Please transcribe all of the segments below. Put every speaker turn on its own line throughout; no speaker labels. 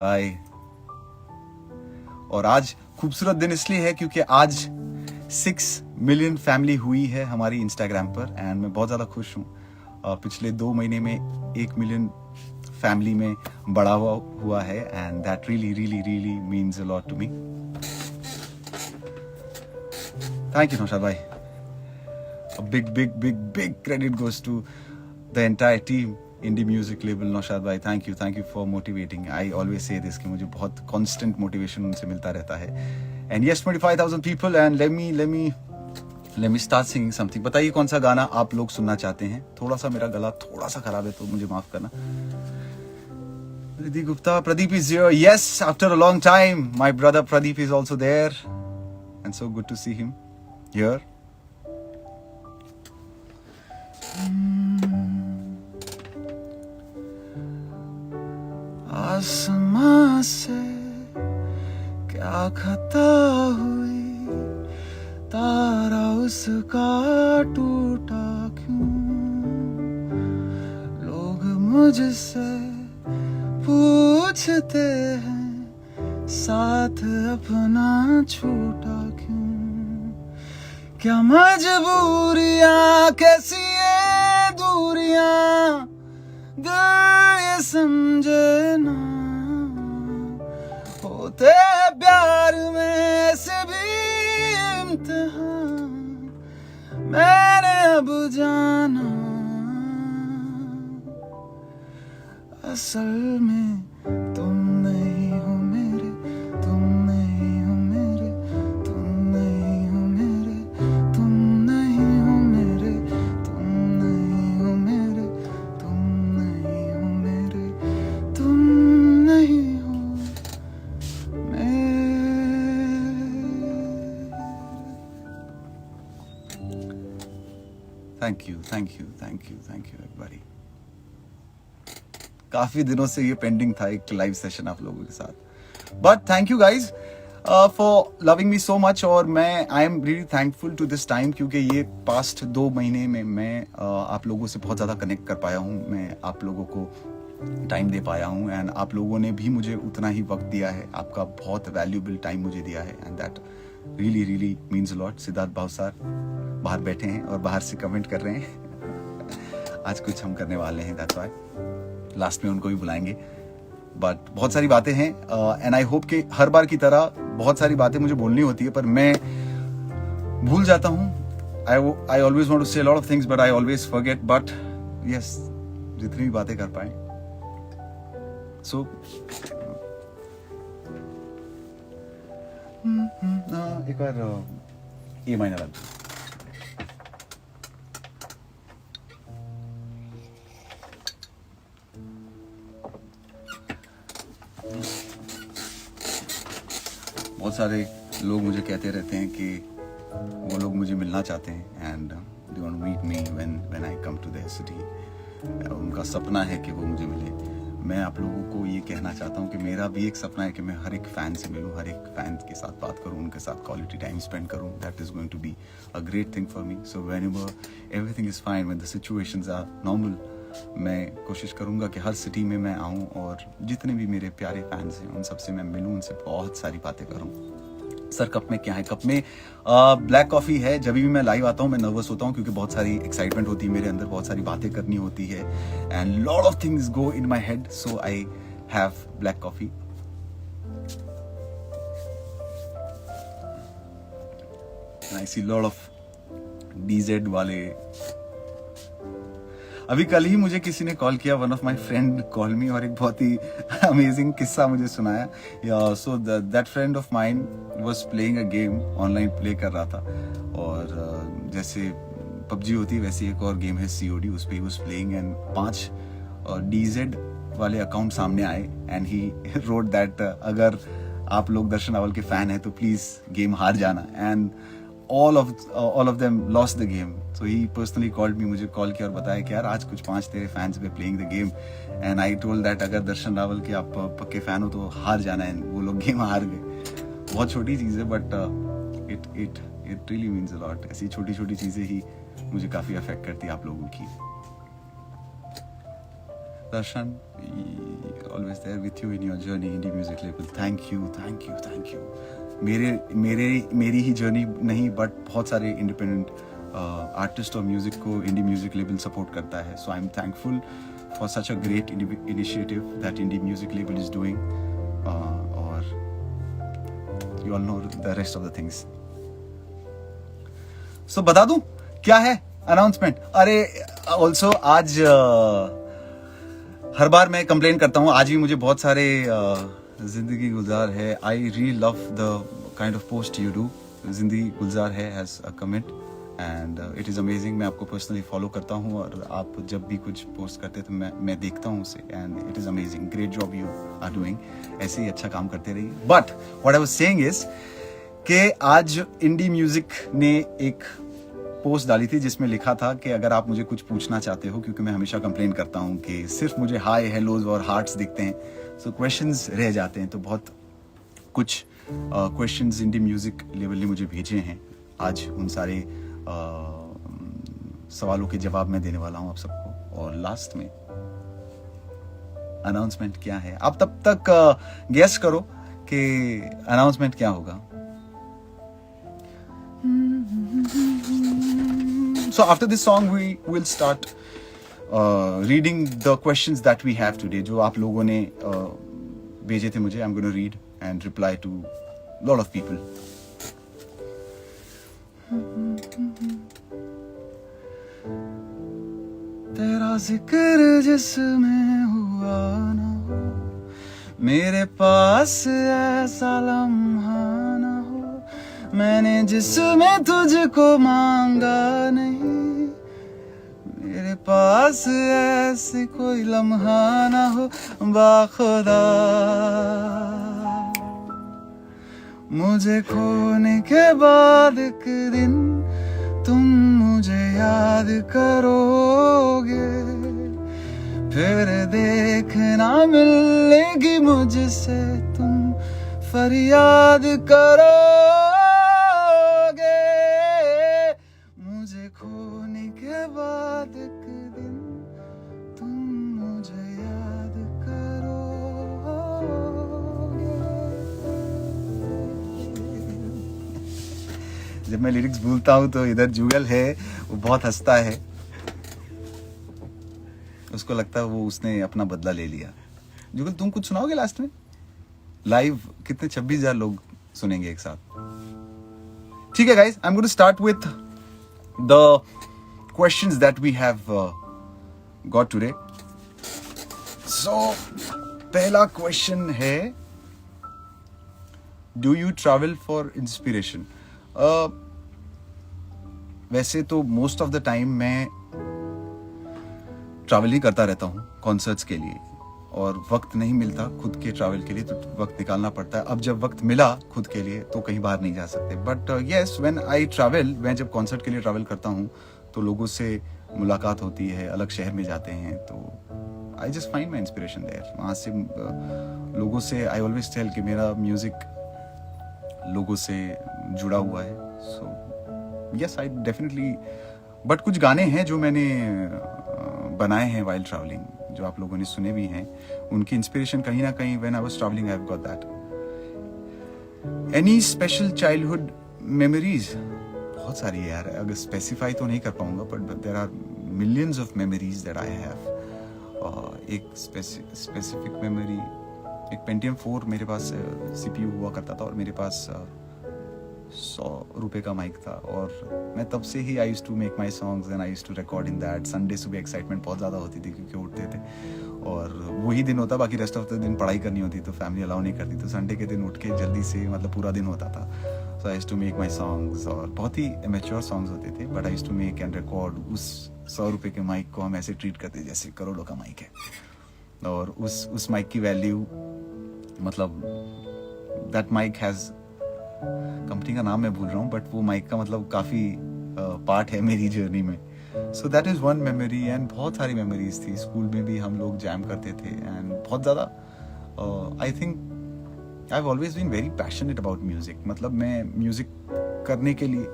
हाय। और आज खूबसूरत दिन इसलिए है क्योंकि आज 6 मिलियन फैमिली हुई है हमारी इंस्टाग्राम पर एंड मैं बहुत ज़्यादा खुश हूँ। पिछले 2 महीने में 1 मिलियन फैमिली में बढ़ावा हुआ है and that really really really means a lot to me. Thank you Naushad भाई। A big credit goes to the entire team indie music label Naushad bhai. Thank you for motivating. I always say this कि मुझे बहुत constant motivation उनसे मिलता रहता है. And yes, 25,000 people and let me start singing something. बताइए कौन सा गाना आप लोग सुनना चाहते हैं। थोड़ा सा मेरा गला थोड़ा सा खराब है तो मुझे माफ करना। Riddhi Gupta, Pradeep is here. Yes, after a long time, my brother Pradeep is also there, and so good to see him here. आसमां से क्या खता हुई, तारा उसका टूटा क्यों। लोग मुझसे पूछते हैं साथ अपना छूटा क्यों। क्या मजबूरियां कैसी ये दूरियां, दिल ये समझे ना। होते प्यार में से भी इम्तिहान, मैंने अब जाना असल में तुम नहीं हो मेरे, तुम नहीं हो मेरे, तुम नहीं हो मेरे, तुम नहीं हो मेरे, तुम नहीं हो मेरे, तुम नहीं हो मेरे, तुम नहीं हो मेरे। Thank you everybody। काफी दिनों से ये पेंडिंग था एक लाइव सेशन आप लोगों के साथ, but thank you guys for loving me so much. और मैं I am really thankful to this time क्योंकि ये पास्ट 2 महीने में मैं आप लोगों से बहुत ज़्यादा कनेक्ट कर पाया हूँ, मैं आप लोगों को टाइम दे पाया हूँ एंड आप लोगों ने भी मुझे उतना ही वक्त दिया है, आपका बहुत वैल्यूबल टाइम मुझे दिया है and that really really means a lot. Siddharth Bhavsar बाहर बैठे हैं और बाहर से कमेंट कर रहे हैं। आज कुछ हम करने वाले हैं, दैट्स व्हाई लास्ट में उनको भी बुलाएंगे। बट बहुत सारी बातें हैं एंड आई होप कि हर बार की तरह बहुत सारी बातें मुझे बोलनी होती है पर मैं भूल जाता हूँ। आई ऑलवेज वांट टू से lot of things but I always forget. But yes, जितनी भी बातें कर पाए सो एक बार ए माइनर आता बहुत सारे लोग मुझे कहते रहते हैं कि वो लोग मुझे मिलना चाहते हैं and they want to meet me when I come to their city. उनका सपना है कि वो मुझे मिले। मैं आप लोगों को ये कहना चाहता हूँ कि मेरा भी एक सपना है कि मैं हर एक फ़ैन से मिलूँ, हर एक फ़ैन के साथ बात करूँ, उनके साथ क्वालिटी टाइम स्पेंड करूँ। That is going to be a great thing for me. So whenever everything is fine, when the situations are normal, मैं कोशिश करूँगा कि हर सिटी में मैं आऊँ और जितने भी मेरे प्यारे फैंस हैं उन सबसे मैं मिलूँ, उनसे बहुत सारी बातें करूँ। सर कप में क्या है? कप में ब्लैक कॉफ़ी है। जब भी मैं लाइव आता हूँ मैं नर्वस होता हूँ क्योंकि बहुत सारी एक्साइटमेंट होती है मेरे अंदर, बहुत सारी बातें करनी होती है and lot of things go in my head, so I have black coffee. I see lot of DZ वाले। अभी कल ही मुझे किसी ने कॉल किया, one of my friend call मी और एक बहुत ही अमेजिंग किस्सा मुझे सुनाया। So that friend of mine was playing a game, online play कर रहा था और जैसे पबजी होती है वैसे एक और गेम है COD, उस पर he was playing and 5 DZ वाले अकाउंट सामने आए एंड ही रोट दैट अगर आप लोग दर्शन रावल के फैन हैं तो प्लीज गेम हार जाना and all of them lost the game. So he personally called me, मुझे कॉल किया और बताया कि यार आज कुछ 5 तेरे फैंस पे playing the game and I told that अगर दर्शन रावल के आप पक्के फैन हो तो हार जाना है। वो लोग गेम हार गए। बहुत छोटी चीज़ है but it really means a lot. ऐसी छोटी छोटी चीज़ें ही मुझे काफ़ी अफेक्ट करती है आप लोगों की। Darshan, always there with you in your journey, indie music label. Thank you, thank you, thank you. मेरी ही जर्नी नहीं, बट बहुत सारे इंडिपेंडेंट आर्टिस्ट और म्यूजिक को इंडी म्यूजिक लेबल सपोर्ट करता है. So I am thankful for such a great initiative that Indie Music Label is doing. और you all know the rest of the things. So बता दूं क्या है अनाउंसमेंट. अरे ऑल्सो आज हर बार मैं कंप्लेन करता हूँ, आज भी मुझे बहुत सारे जिंदगी गुलजार है. I really love the kind of post you do. जिंदगी गुलजार है has a comment and it is amazing. मैं आपको पर्सनली फॉलो करता हूँ और आप जब भी कुछ पोस्ट करते तो मैं देखता हूँ उसे and it is amazing. Great job you are doing. ऐसे ही अच्छा काम करते रहिए. But what I was saying is कि आज इंडी म्यूजिक ने एक पोस्ट डाली थी जिसमें लिखा था कि अगर आप मुझे कुछ पूछना चाहते हो, क्योंकि मैं हमेशा कंप्लेन करता हूँ कि सिर्फ मुझे हाय हेलोज और हार्ट्स दिखते हैं, सो क्वेश्चंस रह जाते हैं. तो बहुत कुछ क्वेश्चंस इंडी म्यूजिक लेवल ने मुझे भेजे हैं. आज उन सारे सवालों के जवाब मैं देने वाला हूँ आप सबको. और लास्ट में अनाउंसमेंट क्या है, आप तब तक गेस करो कि अनाउंसमेंट क्या होगा. So after this song we will start reading the questions that we have today, जो आप लोगों ने भेजे थे मुझे. I'm going to read and reply to a lot of people. तेरा जिक्र जिसमें हुआ ना हो, मेरे पास ऐसा लम्हा ना हो, मैंने जिसमें तुझको मांगा नहीं, मेरे पास ऐसी कोई लम्हा ना हो बाखुदा. मुझे खोने के बाद एक दिन तुम मुझे याद करोगे, फिर देखना मिलेगी मुझसे तुम फरियाद करोगे. मुझे खोने के बाद एक दिन तुम मुझे याद करोगे. जब मैं लिरिक्स भूलता हूँ तो इधर जुगल है, वो बहुत हंसता है. उसको लगता है वो उसने अपना बदला ले लिया. जुगल तुम कुछ सुनाओगे लास्ट में? लाइव कितने 26,000 लोग सुनेंगे एक साथ. ठीक है guys, I am going to start with the questions that we have got today. So पहला क्वेश्चन है, do you travel for inspiration? वैसे तो मोस्ट ऑफ द टाइम मैं ट्रैवल ही करता रहता हूँ कॉन्सर्ट्स के लिए, और वक्त नहीं मिलता खुद के ट्रैवल के लिए, तो वक्त निकालना पड़ता है. अब जब वक्त मिला खुद के लिए तो कहीं बाहर नहीं जा सकते. But yes, when I travel, मैं जब कॉन्सर्ट के लिए ट्रैवल करता हूँ तो लोगों से मुलाकात होती है, अलग शहर में जाते हैं, तो I just find my inspiration there. वहाँ से लोगों से आई ऑलवेज टेल कि मेरा म्यूजिक लोगों से जुड़ा हुआ है. सो यस, आई डेफिनेटली. बट कुछ गाने हैं जो मैंने बनाए हैं वाइल ट्रैवलिंग, जो आप लोगों ने सुने भी हैं. उनकी इंस्पिरेशन कहीं ना कहीं when I was travelling I have got that. Any special childhood memories? बहुत सारी है यार, अगर स्पेसिफाई तो नहीं कर पाऊंगा, but there are millions of memories that I have. एक स्पेसिफिक मेमोरी, एक पेंटियम 4 मेरे पास CPU हुआ करता था और मेरे पास 100 रुपए का माइक था, और मैं तब से ही I used to make my songs and I used to record in that. Sunday सुबह एक्साइटमेंट बहुत ज़्यादा होती थी क्योंकि उठते थे और वही दिन होता, बाकी रेस्ट ऑफ द दिन पढ़ाई करनी होती तो फैमिली अलाउ नहीं करती, तो संडे के दिन उठ के जल्दी से मतलब पूरा दिन होता था. So I used to make my songs, और बहुत ही मैच्योर सॉन्ग्स होते थे, but I used to make and record. उस 100 रुपये के माइक को हम ऐसे ट्रीट करते जैसे करोड़ों का माइक है, और उस माइक की वैल्यू, मतलब दैट माइक हैज़, कंपनी का नाम मैं भूल रहा हूँ, बट वो माइक का मतलब काफ़ी पार्ट है मेरी जर्नी में. So that is one memory. And बहुत सारी मेमोरीज थी. स्कूल में भी हम लोग जैम करते थे एंड बहुत ज़्यादा. I think I have always been very passionate about music. मतलब मैं म्यूज़िक करने के लिए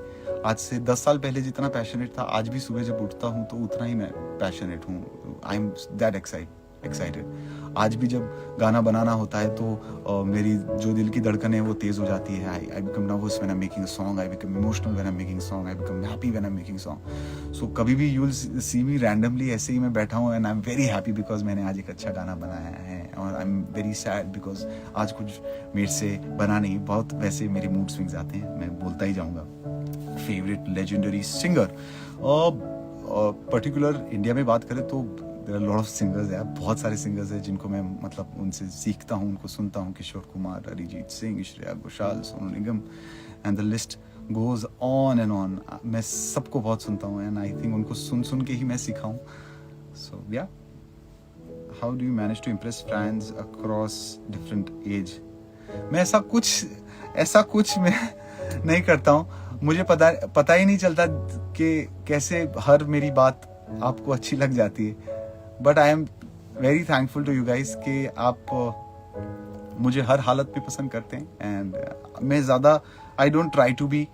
आज से 10 साल पहले जितना पैशनेट था, आज भी सुबह जब उठता हूँ तो उतना ही मैं पैशनेट हूँ. I M that excited. आज भी जब गाना बनाना होता है तो मेरी जो दिल की धड़कन है वो तेज़ हो जाती है। I become nervous when I am making a song, I become emotional when I am making song, I become happy when I am making song. So कभी भी you will see me randomly ऐसे ही मैं बैठा हूँ and I am very happy because मैंने आज एक अच्छा गाना बनाया है, और I am very sad because आज कुछ मेरे से बना नहीं। बहुत वैसे मेरे मूड स्विंग्स आते हैं, मैं बोलता ही जाऊँगा। Favourite legendary singer particular India में बात करें तो there are lot of singers है, बहुत सारे सिंगर्स हैं जिनको मैं मतलब उनसे सीखता हूँ, उनको सुनता हूँ। Kishore Kumar, Arijit Singh, Shreya Ghoshal, Sonu Nigam, and the list goes on and on. मैं सबको बहुत सुनता हूँ एंड आई थिंक उनको सुन के ही मैं सीखा हूँ। So yeah, how do you manage to impress fans across different age? मैं ऐसा कुछ मैं नहीं करता हूँ। मुझे पता ही नहीं चलता कि कैसे हर मेरी बात आपको अच्छी लग जाती है। But I am very thankful to you guys कि आप मुझे हर हालत में पसंद करते हैं। एंड मैं ज़्यादा I don't try to be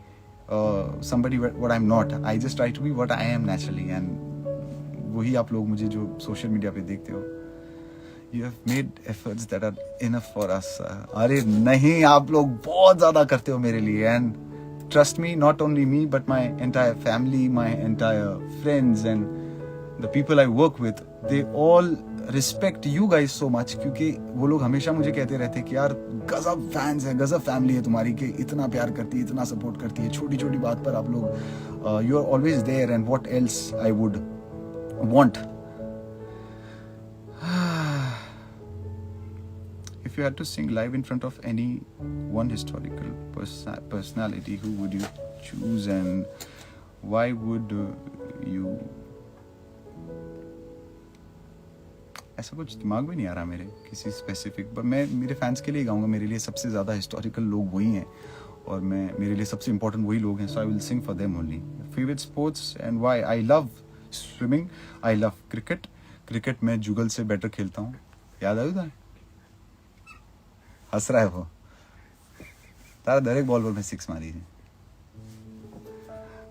somebody what I'm not. I just try to be what I am naturally, and वही आप लोग मुझे जो सोशल मीडिया पे देखते हो, you have made efforts that are enough for us. अरे नहीं, आप लोग बहुत ज़्यादा करते हो मेरे लिए, and trust me, not only me but my entire family, my entire friends and the people I work with, they all respect you guys so much, क्योंकि वो लोग हमेशा मुझे कहते रहते हैं कि यार गजब फैंस है, गजब फैमिली है तुम्हारी, कि इतना प्यार करती है, इतना सपोर्ट करती है, छोटी छोटी बात पर आप लोग you are always there, and what else I would want. If you had to sing live in front of any one historical personality, who would you choose and why would you? ऐसा कुछ दिमाग में नहीं आ रहा मेरे किसी specific, पर मैं मेरे फैंस के लिए गाऊंगा। मेरे लिए सबसे ज़्यादा हिस्टोरिकल लोग वही हैं और मेरे लिए सबसे इंपॉर्टेंट वही लोग हैं। So I will sing for them only. Favourite sports and why? I love swimming, I love cricket. Cricket मैं जुगल से बेटर खेलता हूँ। याद आया था? हंस रहा है वो। तारा दर एक बॉल पर मैं 6 मारी है।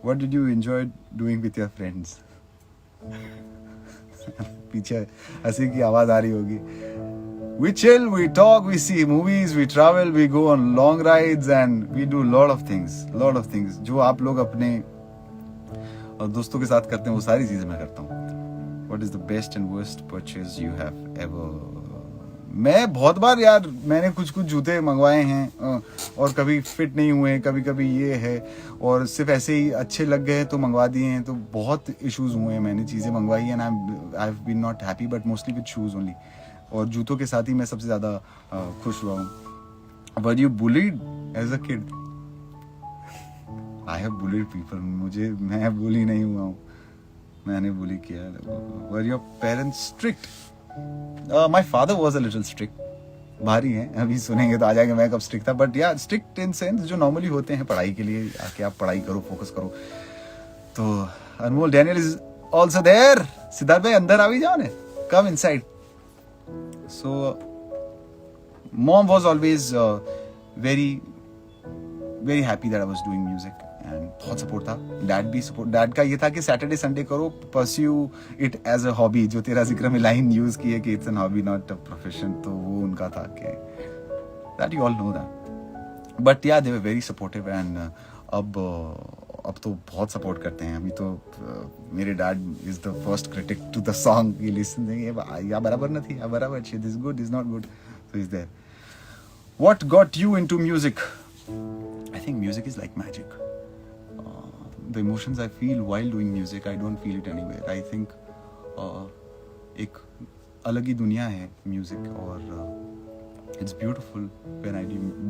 What did you enjoy doing with your friends? पीछे हंसी की आवाज आ रही होगी। We chill, we talk, we see movies, we travel, we go on long rides and we do lot of things. जो आप लोग अपने दोस्तों के साथ करते हैं वो सारी चीजें मैं करता हूँ। What is the best and worst purchase you have ever? मैं बहुत बार यार मैंने कुछ जूते मंगवाए हैं और कभी फिट नहीं हुए, कभी ये है, और सिर्फ ऐसे ही अच्छे लग गए तो मंगवा दिए हैं। तो बहुत इश्यूज हुए हैं, मैंने चीज़ें मंगवाई हैं and I have been not happy, but mostly with shoes only. और जूतों के साथ ही मैं सबसे ज़्यादा खुश हुआ हूँ। Were you bullied as a kid? I have bullied people. मैं बुली नहीं हुआ हूँ, मैंने बुली किया। Were your parents strict? My father was a little strict. भारी हैं, अभी सुनेंगे तो आ जाएंगे मैं कब स्ट्रिक्ट था, बट या स्ट्रिक्ट इन सेंस जो नॉर्मली होते हैं पढ़ाई के लिए, आके आप पढ़ाई करो, फोकस करो। तो Anmol Daniel is also there. Siddharth भाई अंदर आ भी जाओ ने, come inside. So mom was always very very happy that I was doing music and बहुत सपोर्ट था। डैड भी सपोर्ट, डैड का ये था कि सैटरडे संडे करो, pursue it as a hobby. जो तेरा जिक्र में लाइन यूज की है कि it's an hobby not a profession, तो वो उनका था कि that you all know that. But yeah they were very supportive and अब तो बहुत सपोर्ट करते हैं। अभी तो मेरे dad is the first critic to the song. ये लिसन या बराबर न थी, या बराबर अच्छी, this good is not good, so is there. What got you into music? I think music is like magic. The emotions I feel while doing music, I don't feel it anywhere. I think एक अलग ही दुनिया है music, और it's beautiful when I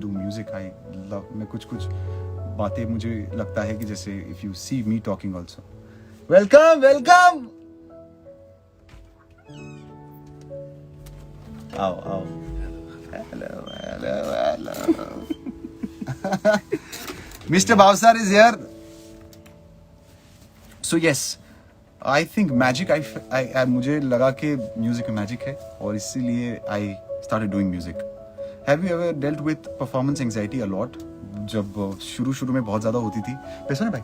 do music. I love, मैं कुछ बातें मुझे लगता है कि जैसे if you see me talking also. Welcome. आओ. Hello. Mr. Bhavsar is here. So yes, I think magic. I मुझे लगा कि म्यूजिक में मैजिक है, और इसीलिए I started doing music. Have you ever dealt with performance anxiety a lot? जब शुरू में बहुत ज़्यादा होती थी, पैसा ना भाई।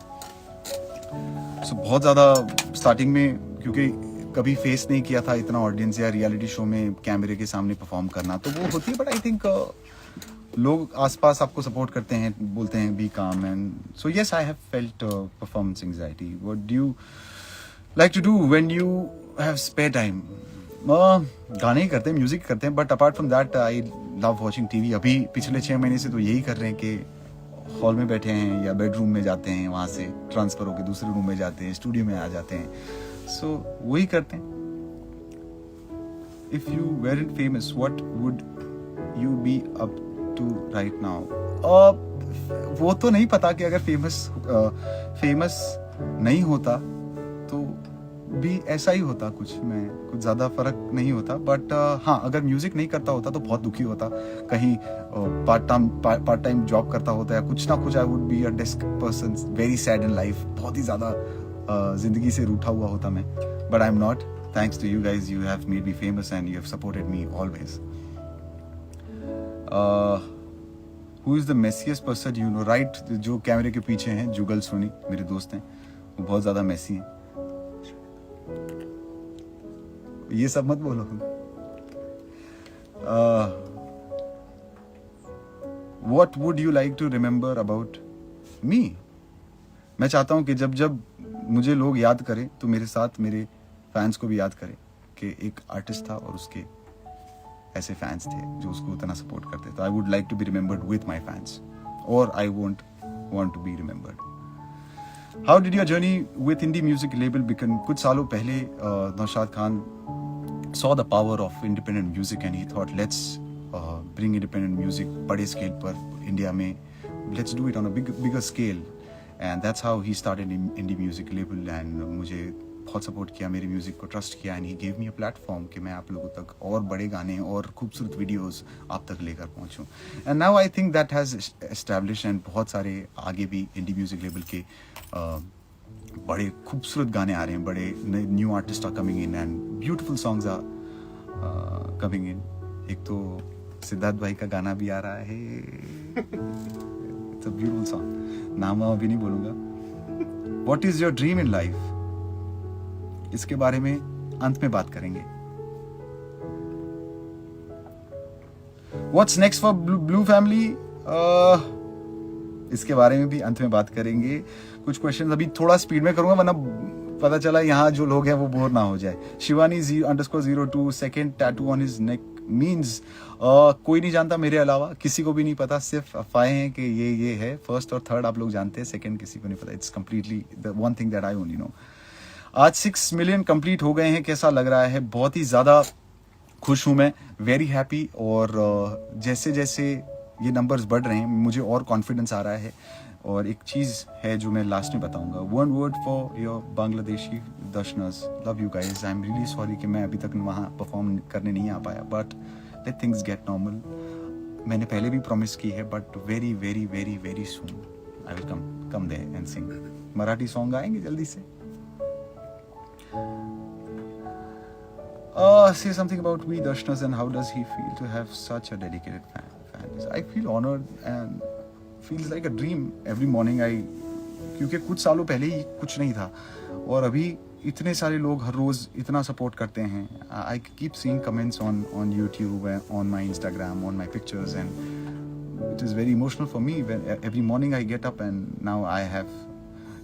So बहुत ज़्यादा स्टार्टिंग में, क्योंकि कभी फेस नहीं किया था इतना ऑडियंस या रियलिटी शो में कैमरे के सामने परफॉर्म करना, तो वो होती है। बट आई थिंक लोग आसपास आपको सपोर्ट करते हैं, बोलते हैं be calm, and so yes I have felt performance anxiety. What do you like to do when you have spare time? गाने ही करते हैं, म्यूजिक करते हैं, but apart from that I love watching TV. अभी पिछले 6 महीने से तो यही कर रहे हैं कि हॉल में बैठे हैं या बेडरूम में जाते हैं, वहाँ से ट्रांसफर होकर दूसरे रूम में जाते हैं, स्टूडियो में आ जाते हैं. सो वही करते हैं. If you weren't famous what would you be up to right now? वो तो नहीं पता कि अगर फेमस नहीं होता तो भी ऐसा ही होता, कुछ ज्यादा फर्क नहीं होता. बट हाँ, अगर म्यूजिक नहीं करता होता तो बहुत दुखी होता. कहीं पार्ट टाइम जॉब करता होता या कुछ ना कुछ, I would be a desk person, very sad in life. बहुत ही ज्यादा जिंदगी से रूठा हुआ होता मैं. But I am not. Thanks to you guys, you have made me famous and you have supported me always. Who is the messiest person you know? Right, जो कैमरे के पीछे हैं, जुगल सोनी मेरे दोस्त हैं, वो बहुत ज्यादा मेसी हैं. ये सब मत बोलो. What would you like to remember about me? मैं चाहता हूं कि जब जब मुझे लोग याद करें तो मेरे साथ मेरे फैंस को भी याद करें कि एक आर्टिस्ट था और उसके ऐसे फैंस थे जो उसको उतना सपोर्ट करते. तो I would like to be remembered with my fans, और I won't want to be remembered. How did your journey with Indie Music Label began? कुछ सालों पहले Naushad Khan saw the power of independent music and he thought let's bring independent music बड़े scale पर India में, let's do it on a bigger scale, and that's how he started indie music label. and मुझे बहुत support किया, मेरे music को trust किया, and he gave me a platform कि मैं आप लोगों तक और बड़े गाने और खूबसूरत वीडियोस आप तक लेकर पहुंचूं. and now I think that has established, and बहुत सारे आगे भी indie music label के बड़े खूबसूरत गाने आ रहे हैं, बड़े new artist are coming in and beautiful songs are coming in. एक तो सिद्धार्थ भाई का गाना भी आ रहा है, इट्स अ ब्यूटीफुल सॉन्ग, नाम अभी नहीं बोलूंगा. What is your dream in life? इसके बारे में अंत में बात करेंगे. What's next for blue family? इसके बारे में भी अंत में बात करेंगे. कुछ क्वेश्चन अभी थोड़ा स्पीड में करूंगा, वरना पता चला यहाँ जो लोग हैं वो बोर ना हो जाए. Shivani _02 second tattoo on his neck means कोई नहीं जानता मेरे अलावा, किसी को भी नहीं पता, सिर्फ अफवाहें हैं कि ये है. फर्स्ट और थर्ड आप लोग जानते हैं, सेकेंड किसी को नहीं पता. It's completely the one thing that I only know. आज 6 मिलियन कंप्लीट हो गए हैं. कैसा लग रहा है? बहुत ही ज्यादा खुश हूं मैं, वेरी हैप्पी. और जैसे जैसे ये नंबर्स बढ़ रहे हैं मुझे और कॉन्फिडेंस आ रहा है. और एक चीज़ है जो मैं लास्ट में बताऊंगा. One word for your Bangladeshi दर्शनर्स, love you guys. I am really sorry कि मैं अभी तक वहाँ परफॉर्म करने नहीं आ पाया, but let things get normal. मैंने पहले भी प्रॉमिस की है, but very very very very soon I will come there and sing. Marathi song आएंगे जल्दी से. Say something about we Darshaners and how does he feel to have such a dedicated fans? I feel honored and feels like a dream every morning. क्योंकि कुछ सालों पहले ही कुछ नहीं था और अभी इतने सारे लोग हर रोज इतना सपोर्ट करते हैं. I keep seeing comments on YouTube and on my Instagram, on my pictures, and it is very emotional for me when every morning I get up and now I have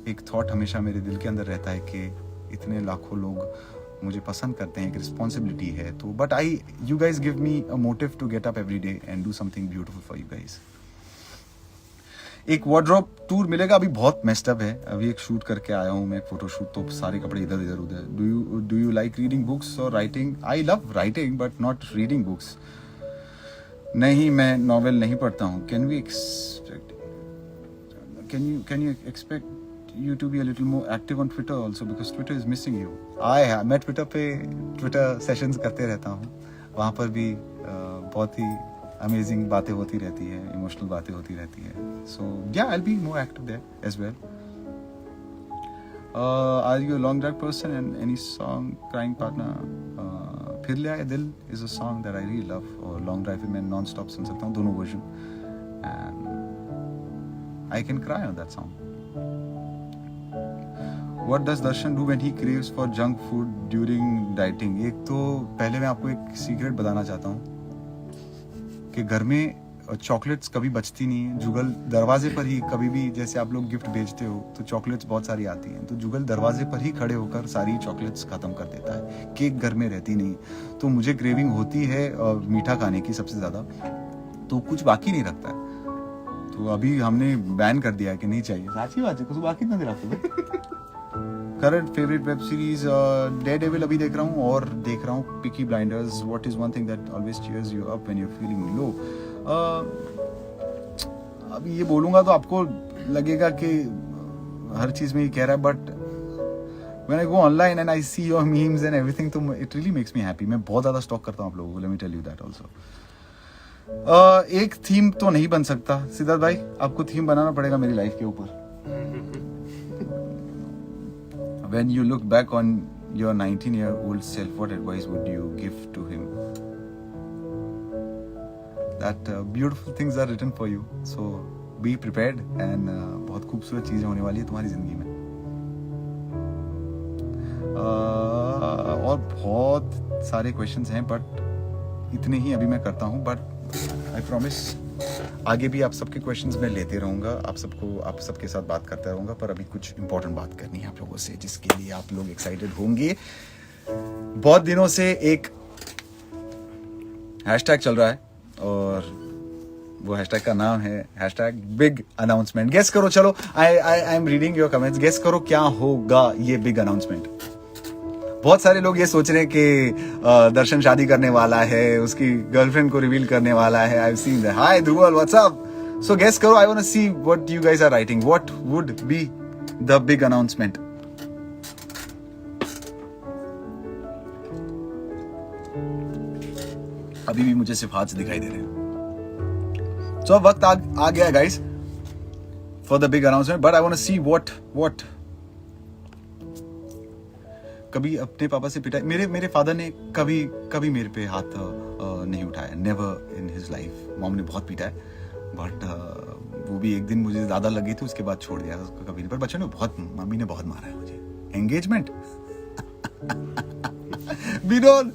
एक thought हमेशा मेरे दिल के अंदर रहता है कि इतने लाखों लोग मुझे पसंद करते हैं, एक रिस्पॉन्सिबिलिटी है. तो but you guys give me a motive to get up every day and do something beautiful for you guys. एक वार्डरोब टूर मिलेगा. अभी बहुत मेस्ड अप है, अभी एक शूट करके आया हूँ मैं, एक फोटो शूट, तो सारे कपड़े इधर इधर उधर. Do you like reading books और writing? I love writing but not reading books. नहीं, मैं नॉवेल नहीं पढ़ता हूँ. Can you expect you to be a little more active on Twitter also because Twitter is missing you. मैं Twitter पे Twitter sessions करते रहता हूँ. वहाँ पर भी बहुत ही अमेजिंग बातें होती रहती है, इमोशनल बातें होती रहती है. So yeah, I'll be more active there as well. Are you a long drive person and any song crying partner? फिर ले आए दिल is a song that I really love. और long drive में मैं non stop सुन सकता हूँ, दोनों version, and I can cry on that song. What does Darshan do when he craves for junk food during dieting? एक तो पहले मैं आपको एक सीक्रेट बताना चाहता हूँ कि घर में चॉकलेट्स कभी बचती नहीं है। जुगल दरवाजे पर ही कभी भी, जैसे आप लोग गिफ्ट भेजते हो तो चॉकलेट्स बहुत सारी आती हैं, तो जुगल दरवाजे पर ही खड़े होकर सारी चॉकलेट्स खत्म कर देता है। केक घर में रहती नहीं, तो मुझे क्रेविंग होती है मीठा खाने की सबसे ज़्यादा, तो कुछ बाकी नहीं रखता है। तो अभी हमने बैन कर दिया है कि नहीं चाहिए। साची बात है, कुछ बाकी नहीं रखता। Current favourite web series Daredevil अभी देख रहा हूँ, और देख रहा हूँ Peaky Blinders. What is one thing that always cheers you up when you are feeling low? अभी ये बोलूंगा तो आपको लगेगा कि हर चीज में ये कह रहा है, but when I go online and I see your memes and everything, तो it really makes me happy. मैं बहुत ज्यादा स्टॉक करता हूँ आप लोगों को, let me tell you that also. एक थीम तो नहीं बन सकता सिद्धार्थ भाई, आपको थीम बनाना पड़ेगा मेरी लाइफ के ऊपर। When you look back on your 19-year-old self, what advice would you give to him? That beautiful things are written for you, so be prepared and बहुत खूबसूरत चीजें होने वाली है तुम्हारी जिंदगी में। और बहुत सारे क्वेश्चंस हैं, बट इतने ही अभी मैं करता हूँ। बट आई प्रॉमिस आगे भी आप सबके क्वेश्चंस मैं लेते रहूंगा, आप सबके साथ बात करता रहूंगा। पर अभी कुछ इंपॉर्टेंट बात करनी है आप लोगों से, जिसके लिए आप लोग एक्साइटेड होंगे। बहुत दिनों से एक हैशटैग चल रहा है, और वो हैशटैग का नाम है हैशटैग बिग अनाउंसमेंट। गेस करो, चलो I am reading your comments, guess करो क्या होगा ये बिग अनाउंसमेंट। बहुत सारे लोग ये सोच रहे हैं कि दर्शन शादी करने वाला है, उसकी गर्लफ्रेंड को रिवील करने वाला है। I have seen that. Hi Dhruval, what's up? So guess करो, I want to see what you guys are writing. What would be the big announcement? अभी भी मुझे सिर्फ हाथ से दिखाई दे रहे हैं। सो वक्त आ गया guys for the big announcement, but I want to see what. कभी अपने पापा से पिटाई, मेरे फादर ने कभी मेरे पे हाथ नहीं उठाया, never in his life. Mom ने बहुत पीटा है, बट वो भी एक दिन मुझे ज्यादा लगी थी, उसके बाद छोड़ दिया उसको, कभी नहीं। पर बच्चों ने मम्मी ने बहुत मारा है मुझे। Engagement Vinod,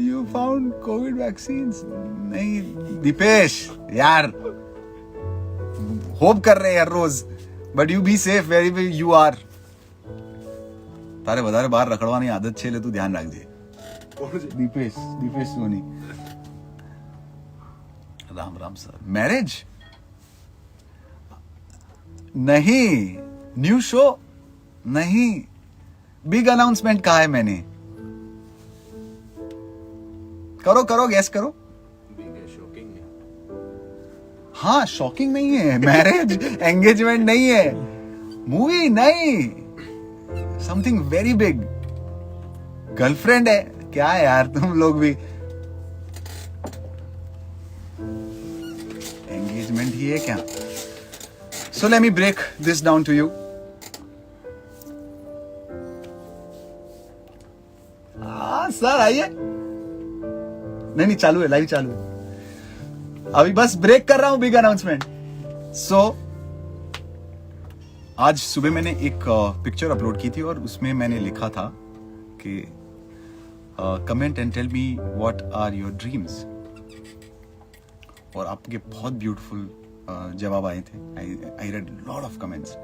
you found covid vaccines? नहीं दीपेश यार, होप कर रहे हैं हर रोज, but you be safe very you are. तारे વધારે બહાર રખડવાની આદત છે, એટલે તું ધ્યાન રાખજે। दीपेश सोनी, राम सर। मैरिज नहीं, न्यू शो नहीं, बिग अनाउंसमेंट कहा है मैंने। करो गैस करो। हाँ, शॉकिंग नहीं है। मैरिज एंगेजमेंट नहीं है, मूवी नहीं, समथिंग वेरी बिग। गर्लफ्रेंड है क्या है यार, तुम लोग भी। एंगेजमेंट ही है क्या? So let me break this down to you. Sir आइए। नहीं चालू है, लाइव चालू है। अभी बस ब्रेक कर रहा हूं, बिग अनाउंसमेंट। सो आज सुबह मैंने एक पिक्चर अपलोड की थी, और उसमें मैंने लिखा था कि comment and tell me what are your dreams, और आपके बहुत ब्यूटीफुल जवाब आए थे। I read lot of comments,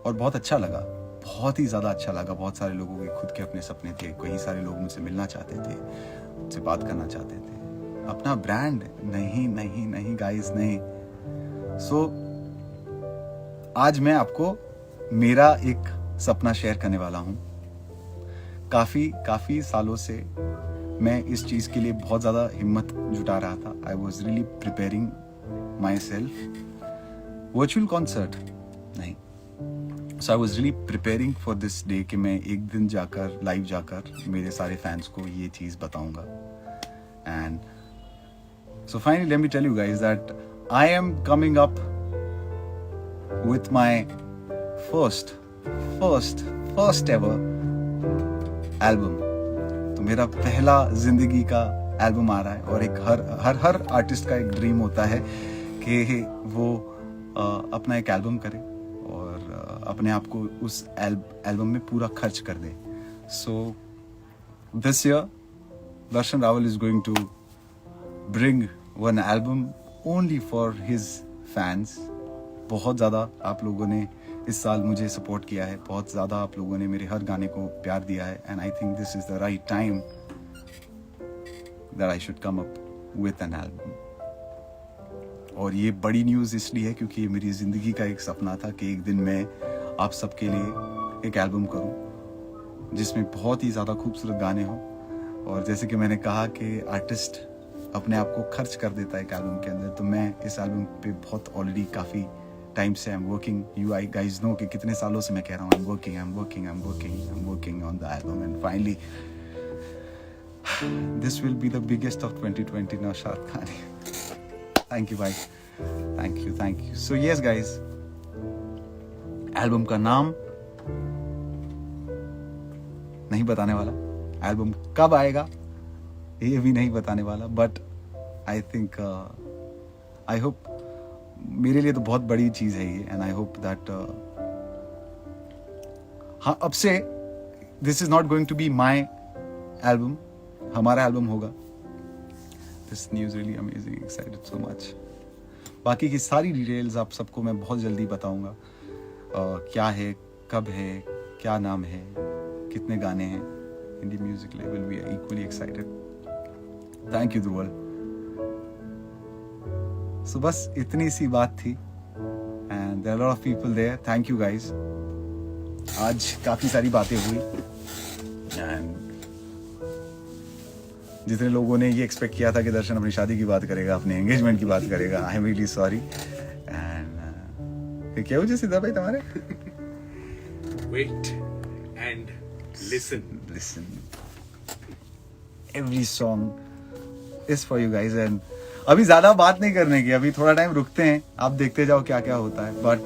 और बहुत अच्छा लगा, बहुत ही ज़्यादा अच्छा लगा। बहुत सारे लोगों के खुद के अपने सपने थे, कई सारे लोग मुझसे मिलना चाहते थे, मुझसे बात करना चाहते थे। अपना ब्रांड नहीं गाइस, नहीं। सो आज मैं आपको मेरा एक सपना शेयर करने वाला हूं। काफी सालों से मैं इस चीज के लिए बहुत ज्यादा हिम्मत जुटा रहा था। I was really preparing myself. Virtual concert नहीं, so I was really preparing for this day कि मैं एक दिन जाकर लाइव जाकर मेरे सारे फैंस को ये चीज बताऊंगा। And so finally let me tell you guys that I am coming up with my first ever album। तो मेरा पहला जिंदगी का एल्बम आ रहा है, और एक हर आर्टिस्ट का एक ड्रीम होता है कि वो अपना एक एल्बम करे। और अपने आप को उस एल्बम में पूरा खर्च कर दे. So this year Darshan Raval is going to bring one album only for his fans. बहुत ज़्यादा आप लोगों ने इस साल मुझे सपोर्ट किया है, बहुत ज़्यादा आप लोगों ने मेरे हर गाने को प्यार दिया है, and I think this is the right time that I should come up with an album. और ये बड़ी न्यूज़ इसलिए है क्योंकि ये मेरी ज़िंदगी का एक सपना था कि एक दिन मैं आप सबके लिए एक एल्बम करूं जिसमें बहुत ही ज़्यादा खूबसूरत गाने हों. और जैसे कि मैंने कहा कि आर्टिस्ट अपने आप को खर्च कर देता है एक एल्बम के अंदर, तो मैं इस एल्बम पे बहुत ऑलरेडी काफ़ी टाइम से I am working. You I guys know कि कितने सालों से मैं कह रहा हूँ I am working on the album, and finally this will be the biggest of 2020 Naushad Khan. Thank you भाई, thank you. So yes guys, album का नाम नहीं बताने वाला, एल्बम कब आएगा ये भी नहीं बताने वाला, but I think I hope, मेरे लिए तो बहुत बड़ी चीज़ है ये, एंड आई होप दैट हाँ अब से this is not going to be my album, हमारा एल्बम होगा. This news really amazing, excited so much. बाकी की सारी डिटेल्स आप सबको मैं बहुत जल्दी बताऊंगा. क्या है, कब है, क्या नाम है, कितने गाने हैं. Indie music level we are equally excited. Thank you Dhruval. So बस इतनी सी बात थी, and there are lot of people there. Thank you guys. आज काफ़ी सारी बातें हुई, एंड जितने लोगों ने ये एक्सपेक्ट किया था कि दर्शन अपनी शादी की बात करेगा, अपने एंगेजमेंट की बात करेगा, आई एम रियली सॉरी. एंड क्या हो सीधा भाई तुम्हारे?
Wait and listen.
Every song is for you guys, and अभी ज्यादा बात नहीं करने की, अभी थोड़ा टाइम रुकते हैं, आप देखते जाओ क्या क्या होता है. बट